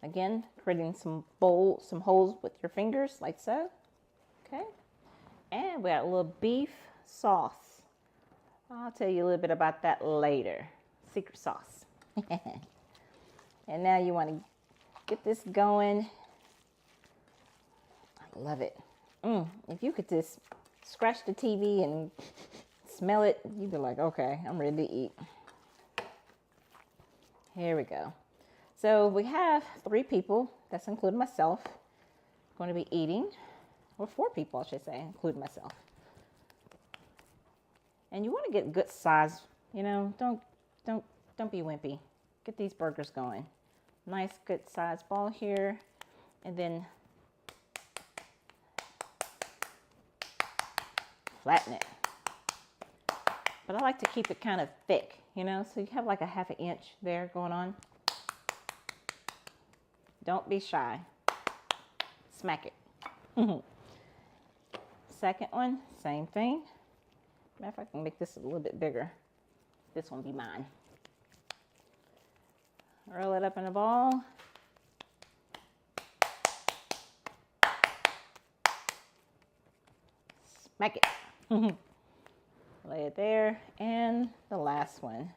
Again, creating some holes with your fingers like so. Okay. And we got a little beef sauce. I'll tell you a little bit about that later. Secret sauce. And now you want to get this going. I love it. If you could just scratch the TV and smell it, you'd be like, okay, I'm ready to eat. Here we go. So we have 3 people, that's including myself, going to be eating, or 4 people, I should say, including myself. And you want to get good size, you know, don't be wimpy. Get these burgers going. Nice, good size ball here, and then flatten it. But I like to keep it kind of thick, you know, so you have like a ½ inch there going on. Don't be shy. Smack it. Second one, same thing. Matter of fact, I can make this a little bit bigger. This one be mine. Roll it up in a ball. Smack it. Lay it there. And the last one.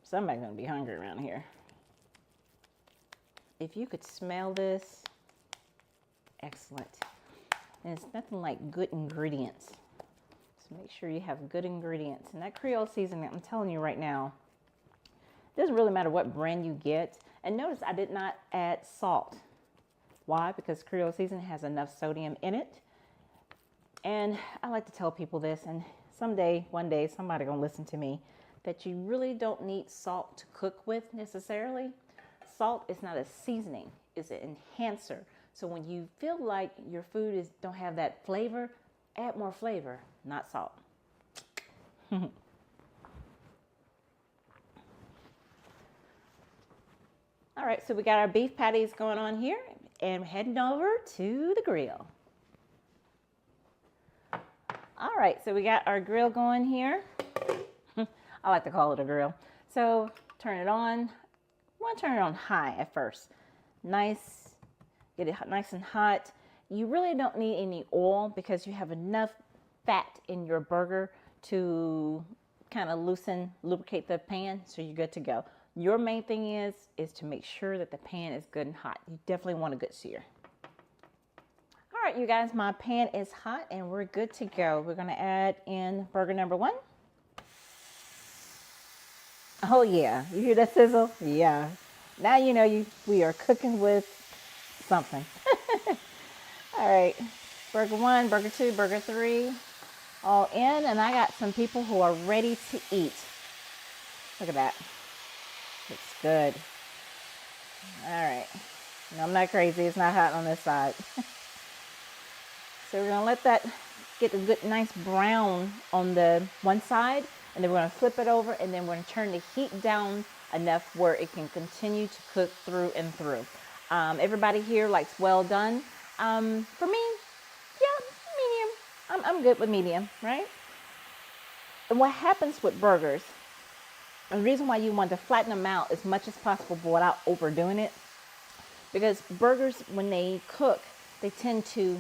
Somebody's going to be hungry around here. If you could smell this, excellent. And it's nothing like good ingredients. So make sure you have good ingredients. And that Creole seasoning, I'm telling you right now, it doesn't really matter what brand you get. And notice I did not add salt. Why? Because Creole seasoning has enough sodium in it. And I like to tell people this, and one day, somebody gonna listen to me, that you really don't need salt to cook with necessarily. Salt is not a seasoning, it's an enhancer. So when you feel like your food don't have that flavor, add more flavor, not salt. All right, so we got our beef patties going on here, and we're heading over to the grill. All right, so we got our grill going here. I like to call it a grill. So turn it on. I want to turn it on high at first. Nice, get it nice and hot. You really don't need any oil because you have enough fat in your burger to kind of lubricate the pan, so you're good to go. Your main thing is to make sure that the pan is good and hot. You definitely want a good sear. All right, you guys, my pan is hot and we're good to go. We're gonna add in burger number 1. Oh yeah, you hear that sizzle? Yeah. Now you know we are cooking with something. All right, burger 1, burger 2, burger 3, all in, and I got some people who are ready to eat. Look at that. Looks good. All right. No, I'm not crazy. It's not hot on this side. So we're going to let that get a good, nice brown on the one side, and then we're going to flip it over, and then we're going to turn the heat down enough where it can continue to cook through and through. Everybody here likes well done. For me, yeah, medium. I'm good with medium, right? And what happens with burgers, and the reason why you want to flatten them out as much as possible without overdoing it, because burgers, when they cook, they tend to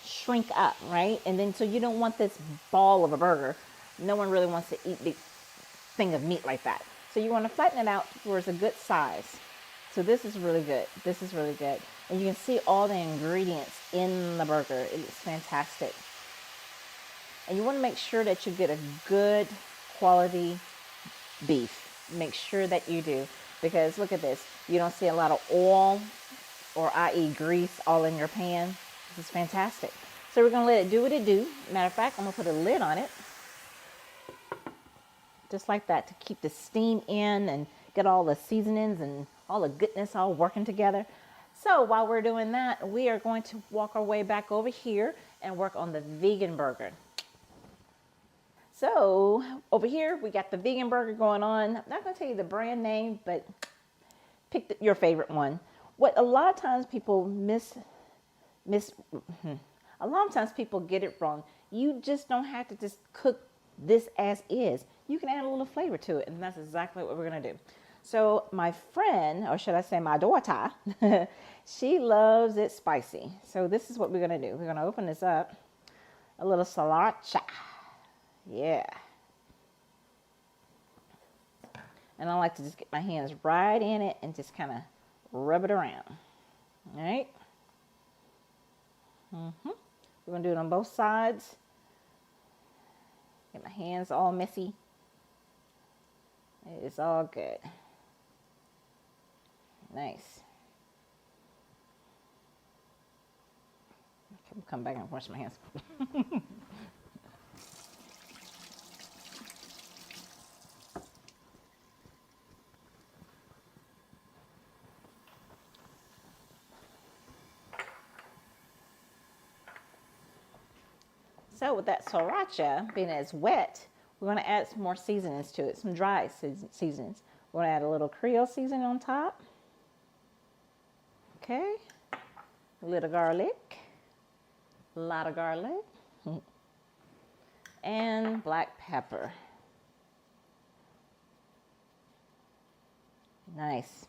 shrink up, right? And then so you don't want this ball of a burger. No one really wants to eat the thing of meat like that. So you want to flatten it out where it's a good size. So this is really good. This is really good. And you can see all the ingredients in the burger. It looks fantastic. And you want to make sure that you get a good quality beef. Make sure that you do. Because look at this. You don't see a lot of oil or i.e. grease all in your pan. This is fantastic. So we're going to let it do what it do. Matter of fact, I'm going to put a lid on it. Just like that, to keep the steam in and get all the seasonings and all the goodness all working together. So while we're doing that, we are going to walk our way back over here and work on the vegan burger. So over here, we got the vegan burger going on. I'm not going to tell you the brand name, but pick your favorite one. What a lot of times people a lot of times people get it wrong. You just don't have to just cook this as is. You can add a little flavor to it, and that's exactly what we're going to do. So my friend, or should I say my daughter, she loves it spicy. So this is what we're gonna do. We're gonna open this up. A little sriracha. Yeah. And I like to just get my hands right in it and just kind of rub it around. All right. We're gonna do it on both sides. Get my hands all messy. It's all good. Nice. Come back and wash my hands. So with that sriracha being as wet, we're going to add some more seasonings to it, some dry seasonings. We're going to add a little Creole seasoning on top. Okay. A little garlic. A lot of garlic. And black pepper. Nice.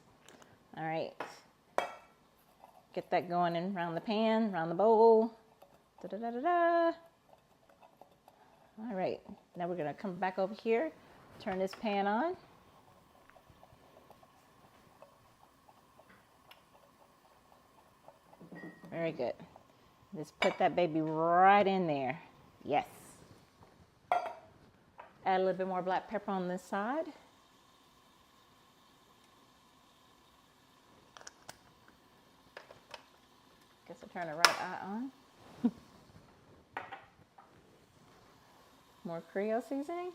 All right. Get that going in around the pan, around the bowl. Da-da-da-da-da. All right, now we're gonna come back over here, turn this pan on. Very good. Just put that baby right in there. Yes. Add a little bit more black pepper on this side. Guess I'll turn the right eye on. More Creole seasoning.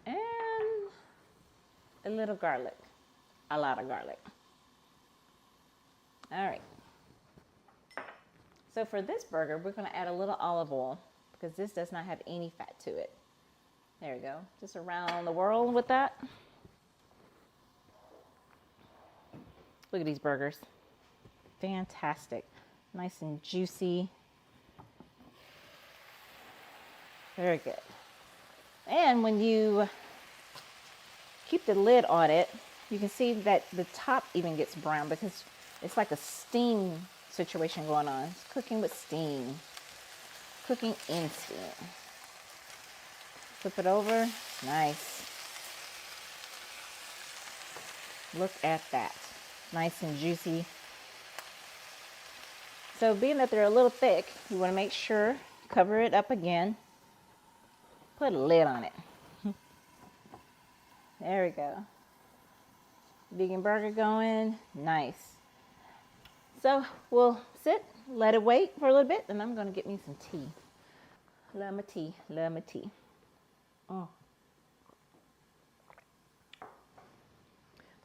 And a little garlic. A lot of garlic. All right. So for this burger, we're going to add a little olive oil because this does not have any fat to it. There we go. Just around the world with that. Look at these burgers. Fantastic. Nice and juicy. Very good. And when you keep the lid on it, you can see that the top even gets brown because it's like a steam situation going on. It's cooking with steam. Cooking in steam. Flip it over. Nice. Look at that. Nice and juicy. So being that they're a little thick, you want to make sure, cover it up again. Put a lid on it. There we go. Vegan burger going. Nice. So we'll sit, let it wait for a little bit, and I'm going to get me some tea. Love my tea. Love my tea. Oh.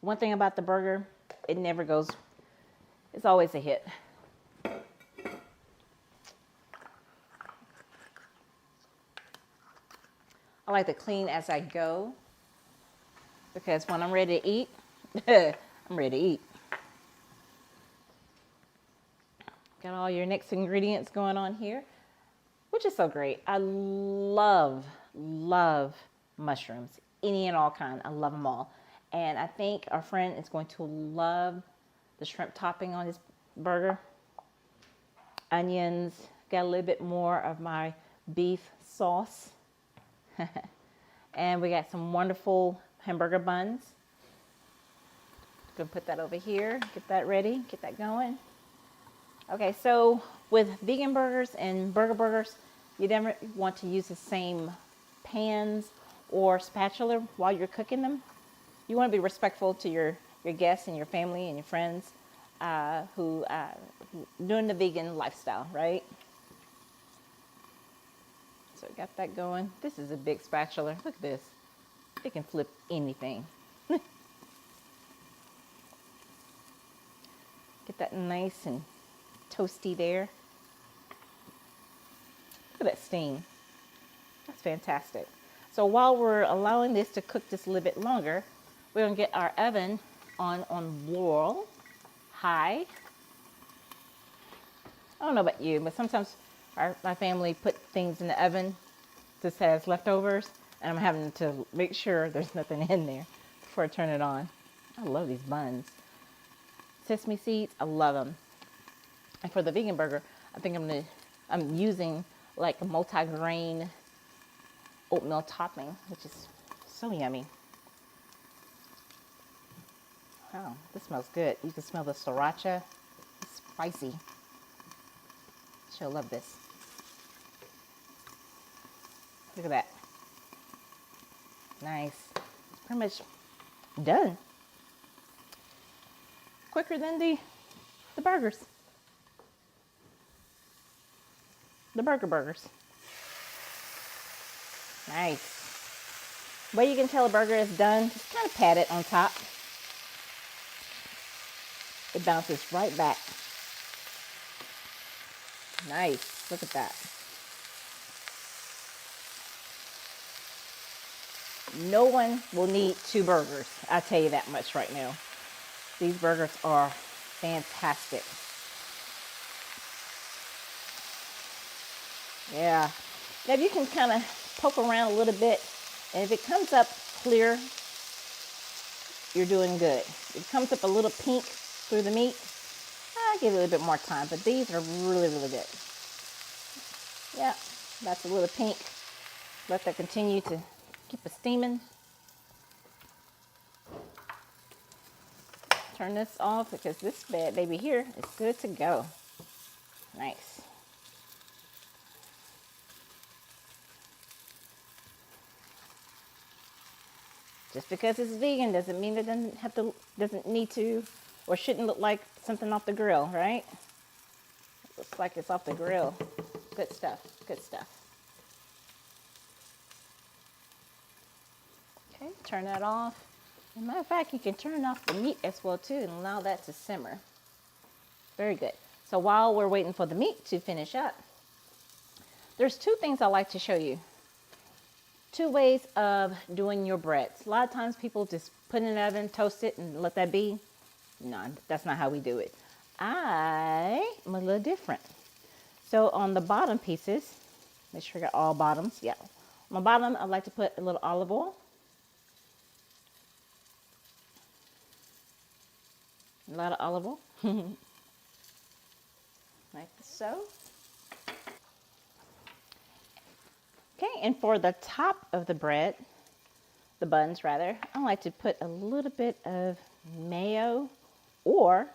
One thing about the burger, it never goes, it's always a hit. I like to clean as I go because when I'm ready to eat, I'm ready to eat. Got all your next ingredients going on here, which is so great. I love mushrooms, any and all kind. I love them all. And I think our friend is going to love the shrimp topping on his burger. Onions, got a little bit more of my beef sauce. And we got some wonderful hamburger buns. Gonna put that over here, get that ready, get that going. Okay, so with vegan burgers and burgers, you never want to use the same pans or spatula while you're cooking them. You want to be respectful to your guests and your family and your friends who doing the vegan lifestyle, right? So got that going. This is a big spatula. Look at this. It can flip anything. Get that nice and toasty there. Look at that steam. That's fantastic. So while we're allowing this to cook just a little bit longer, we're gonna get our oven on low, high. I don't know about you, but sometimes my family put things in the oven just as leftovers, And I'm having to make sure there's nothing in there before I turn it on. I love these buns. Sesame seeds, I love them. And for the vegan burger, I think I'm using like a multi-grain oatmeal topping, which is so yummy. Oh, this smells good. You can smell the sriracha. It's spicy. She'll love this. Look at that. Nice. Pretty much done. Quicker than the burgers. The burgers. Nice. Way you can tell a burger is done, just kind of pat it on top. It bounces right back. Nice. Look at that. No one will need 2 burgers. I'll tell you that much right now. These burgers are fantastic. Yeah. Now you can kind of poke around a little bit, and if it comes up clear, you're doing good. If it comes up a little pink through the meat, I'll give it a little bit more time, but these are really, really good. Yeah, that's a little pink. Let that continue to keep it steaming. Turn this off because this bad baby here is good to go. Nice. Just because it's vegan doesn't mean it doesn't need to, or shouldn't look like something off the grill, right? It looks like it's off the grill. Good stuff. Good stuff. Okay, turn that off. As a matter of fact, you can turn off the meat as well too and allow that to simmer. Very good. So while we're waiting for the meat to finish up, there's 2 things I like to show you. 2 ways of doing your breads. A lot of times people just put it in the oven, toast it, and let that be. No, that's not how we do it. I'm a little different. So on the bottom pieces, make sure I got all bottoms. Yeah. On the bottom, I like to put a little olive oil. A lot of olive oil. Like so. Okay, and for the top of the bread, the buns rather, I like to put a little bit of mayo or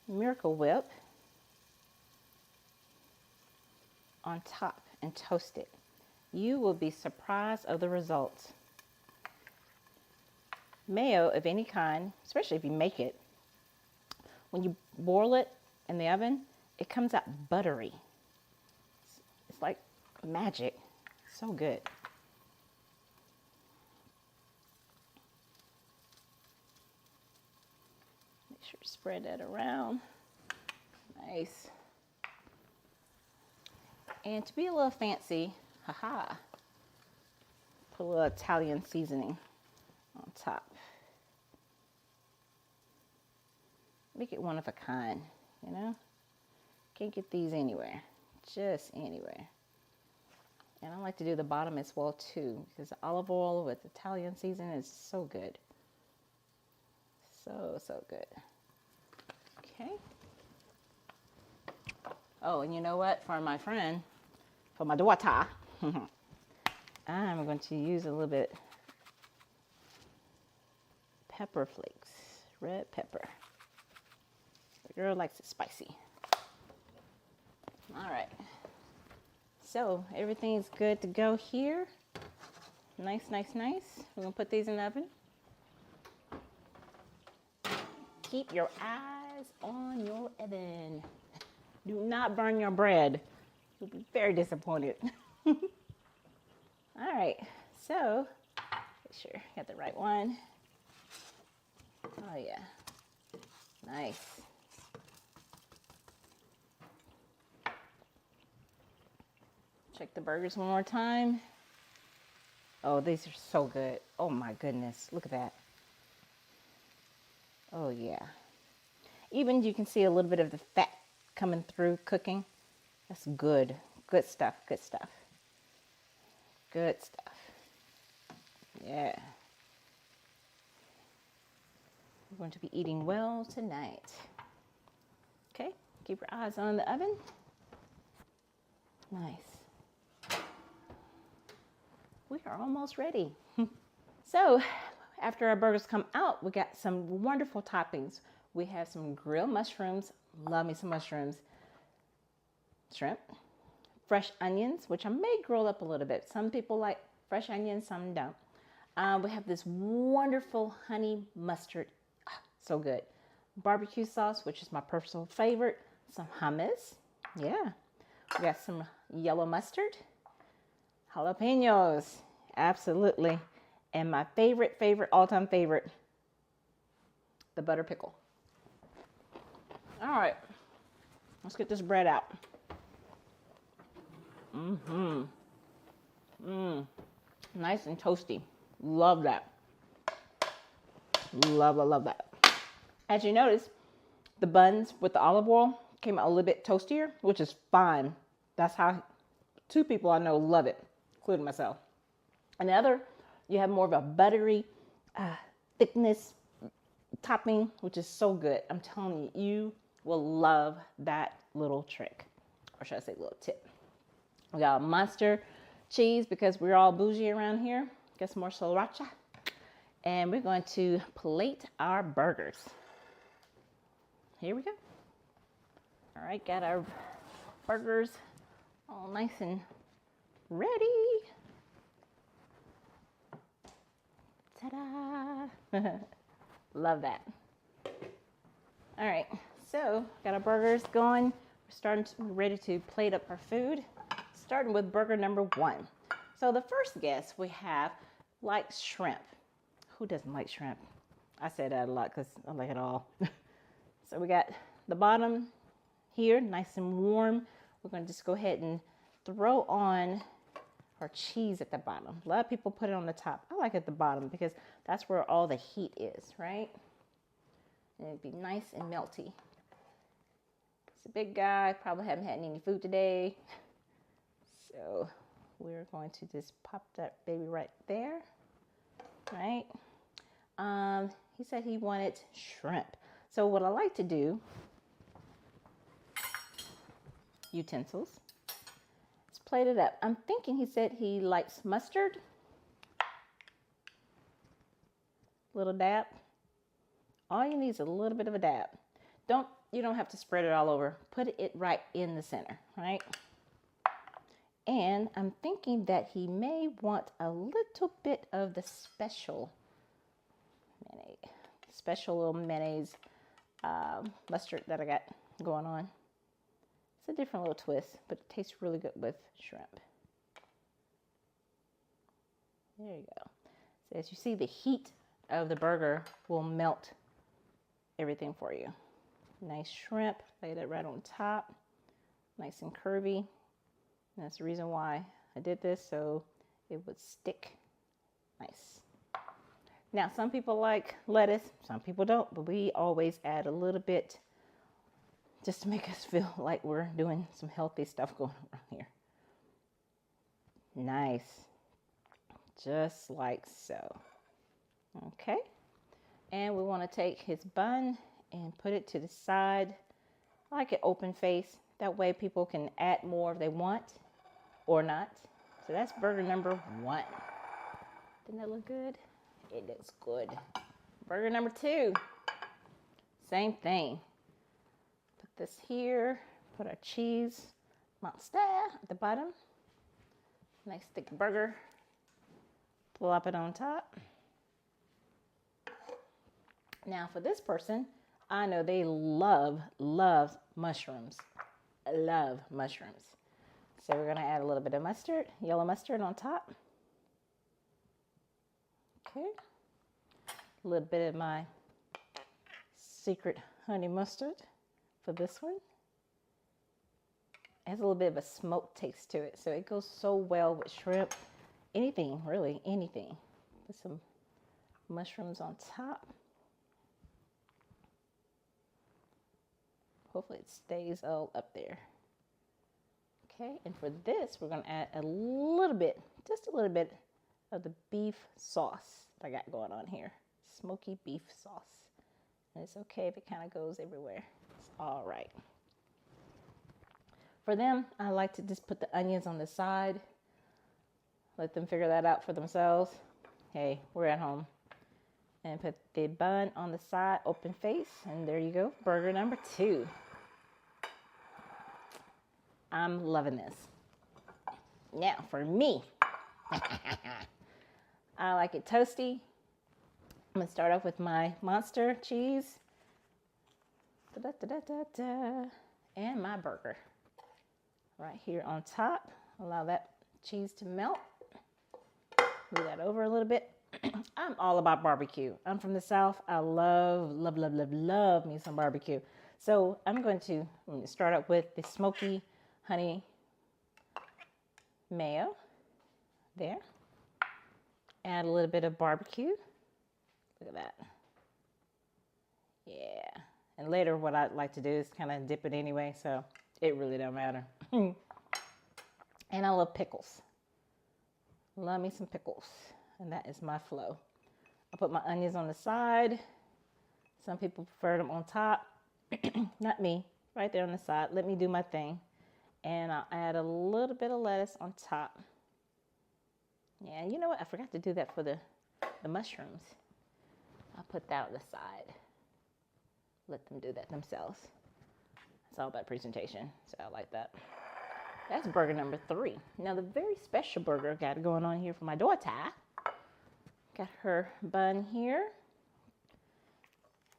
Miracle Whip on top and toast it. You will be surprised of the results. Mayo of any kind, especially if you make it, when you boil it in the oven, it comes out buttery. It's like magic. So good. Make sure to spread that around. Nice. And to be a little fancy, haha, put a little Italian seasoning on top. Make it one of a kind, you know? Can't get these anywhere, just anywhere. And I like to do the bottom as well too, because the olive oil with Italian seasoning is so good. So good. Okay. Oh, and you know what? For my friend, for my daughter, I'm going to use a little bit pepper flakes, red pepper. The girl likes it spicy. All right. So everything's good to go here. Nice. We're gonna put these in the oven. Keep your eyes on your oven. Do not burn your bread. You'll be very disappointed. All right, so make sure you got the right one. Oh yeah, nice. Check the burgers one more time. Oh, these are so good. Oh my goodness, look at that. Oh yeah. Even you can see a little bit of the fat coming through cooking. That's good. Good stuff, good stuff. Good stuff. Yeah. We're going to be eating well tonight. Okay, keep your eyes on the oven. Nice. We are almost ready. So, after our burgers come out, we got some wonderful toppings. We have some grilled mushrooms. Love me some mushrooms. Shrimp. Fresh onions, which I may grill up a little bit. Some people like fresh onions, some don't. We have this wonderful honey mustard. So good. Barbecue sauce, which is my personal favorite. Some hummus. Yeah. We got some yellow mustard. Jalapenos. Absolutely. And my favorite, all-time favorite, the butter pickle. All right. Let's get this bread out. Nice and toasty. Love that. Love that. As you notice, the buns with the olive oil came out a little bit toastier, which is fine. That's how 2 people I know love it, including myself. And the other, you have more of a buttery thickness topping, which is so good. I'm telling you, you will love that little trick, or should I say little tip. We got a monster cheese because we're all bougie around here. Get some more sriracha. And we're going to plate our burgers. Here we go. All right, got our burgers all nice and ready. Ta-da! Love that. All right, so got our burgers going. We're ready to plate up our food. Starting with burger number 1. So the first guest we have likes shrimp. Who doesn't like shrimp? I say that a lot because I like it all. So we got the bottom here, nice and warm. We're going to just go ahead and throw on our cheese at the bottom. A lot of people put it on the top. I like it at the bottom because that's where all the heat is, right? And it'd be nice and melty. It's a big guy, probably haven't had any food today. So we're going to just pop that baby right there, right? He said he wanted shrimp. So what I like to do, utensils, is plate it up. I'm thinking he said he likes mustard. Little dab. All you need is a little bit of a dab. You don't have to spread it all over. Put it right in the center, right? And I'm thinking that he may want a little bit of the special little mayonnaise mustard that I got going on. It's a different little twist, but it tastes really good with shrimp. There you go. So as you see, the heat of the burger will melt everything for you. Nice shrimp, lay that right on top. Nice and curvy. And that's the reason why I did this, so it would stick nice. Now, some people like lettuce, some people don't, but we always add a little bit just to make us feel like we're doing some healthy stuff going on here. Nice. Just like so. Okay. And we want to take his bun and put it to the side. I like it open face. That way people can add more if they want or not. So that's burger number 1. Didn't that look good? It looks good. Burger number 2. Same thing. Put this here. Put our cheese monster at the bottom. Nice thick burger. Plop it on top. Now for this person, I know they love mushrooms. Love mushrooms. So we're gonna add a little bit of mustard, yellow mustard on top. Okay. A little bit of my secret honey mustard for this one. It has a little bit of a smoked taste to it, so it goes so well with shrimp. Anything, really, anything. Put some mushrooms on top. Hopefully it stays all up there. Okay, and for this, we're gonna add a little bit, just a little bit of the beef sauce that I got going on here. Smoky beef sauce. And it's okay if it kind of goes everywhere. It's all right. For them, I like to just put the onions on the side. Let them figure that out for themselves. Hey, we're at home. And put the bun on the side, open face, and there you go, burger number 2. I'm loving this. Now, for me, I like it toasty. I'm gonna start off with my monster cheese. And my burger. Right here on top. Allow that cheese to melt. Move that over a little bit. I'm all about barbecue. I'm from the South. I love me some barbecue. So I'm going to start out with the smoky honey mayo. There. Add a little bit of barbecue. Look at that. Yeah. And later what I'd like to do is kind of dip it anyway, so it really don't matter. And I love pickles. Love me some pickles. And that is my flow. I put my onions on the side. Some people prefer them on top. Not me. Right there on the side. Let me do my thing. And I'll add a little bit of lettuce on top. Yeah, you know what? I forgot to do that for the mushrooms. I'll put that on the side. Let them do that themselves. It's all about presentation, so I like that. That's burger number 3. Now the very special burger I got going on here for my daughter. Got her bun here.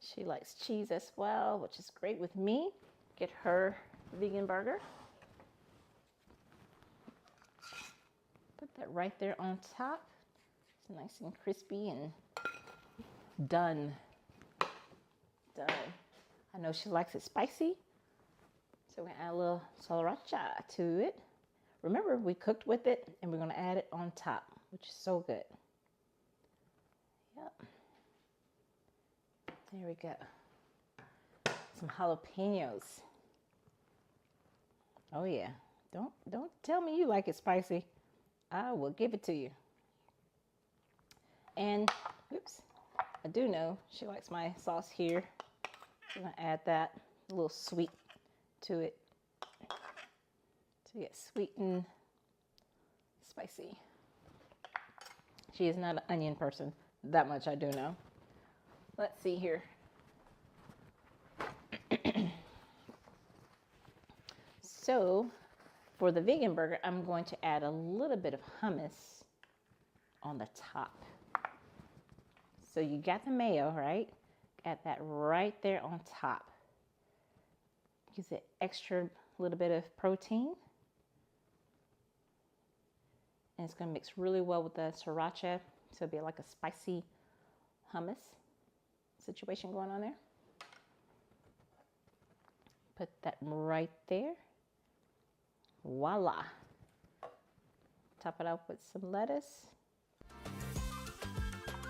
She likes cheese as well, which is great with me. Get her vegan burger. Put that right there on top. It's nice and crispy and done. Done. I know she likes it spicy. So we're gonna add a little sriracha to it. Remember, we cooked with it and we're gonna add it on top, which is so good. Yep. There we go. Some jalapenos. Oh yeah. Don't tell me you like it spicy. I will give it to you. And oops, I do know she likes my sauce here. I'm gonna add that, a little sweet to it. To get sweet and spicy. She is not an onion person. That much I do know. Let's see here. So for the vegan burger, I'm going to add a little bit of hummus on the top. So you got the mayo, right? Add that right there on top. Gives it extra little bit of protein. And it's gonna mix really well with the sriracha. So it'll be like a spicy hummus situation going on there. Put that right there. Voila. Top it off with some lettuce.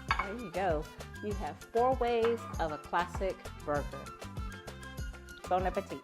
There you go. You have 4 ways of a classic burger. Bon appetit.